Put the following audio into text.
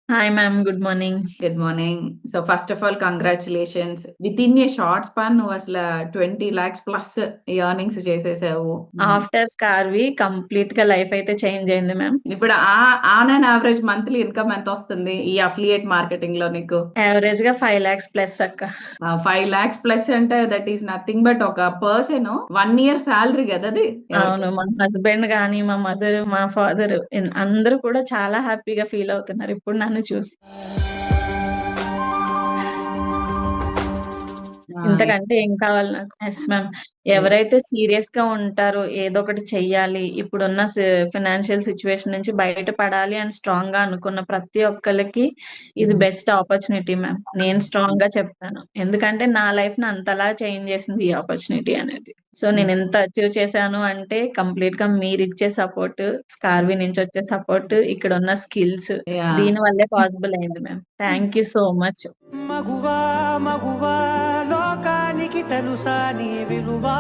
Hi ma'am. Good morning. Good morning. So first of all congratulations. Within a short span నువ్వు అసల 20 lakhs plus earnings చేసేసావు. After స్కార్వి కంప్లీట్‌గా life అయితే change అయింది మ్యామ్. ఇప్పుడు on and average monthly income ఎంతొస్తుంది ఈ అఫిలియేట్ మార్కెటింగ్‌లో నీకు? యావరేజ్‌గా 5 లాక్స్ ప్లస్ అక్క. 5 లాక్స్ ప్లస్ అంటే దట్ ఈస్ నథింగ్ బట్ ఒక పర్సన్ 1 ఇయర్ సాలరీ గదది. అవును. మా హస్బెండ్ గాని, మా మదర్, మా ఫాదర్ అందరూ కూడా చాలా హ్యాపీగా ఫీల్ అవుతున్నారు ఇప్పుడు నన్ను చూసి. ఇంతకంటే ఏం కావాలి నాకు? Yes ma'am. ఎవరైతే సీరియస్‌గా ఉంటారో ఏదో ఒకటి చెయ్యాలి, ఇప్పుడున్న ఫైనాన్షియల్ సిట్యుయేషన్ నుంచి బయటపడాలి అని స్ట్రాంగ్‌గా అనుకున్న ప్రతి ఒక్కళ్ళకి ఇది బెస్ట్ ఆపర్చునిటీ మ్యామ్. నేను స్ట్రాంగ్‌గా చెప్తాను. ఎందుకంటే నా లైఫ్‌ని అంతలా చేంజ్ చేసింది ఈ ఆపర్చునిటీ అనేది. సో నేను ఎంత అచీవ్ చేశాను అంటే కంప్లీట్‌గా మీరిచ్చే సపోర్ట్, స్కార్వి నుంచి వచ్చే సపోర్ట్, ఇక్కడున్న స్కిల్స్ యాహ్! దీని వల్లే పాసిబుల్ అయింది ma'am. Thank you so much. మగువా మగువా లోకానికి తెలుసా నీ విలువా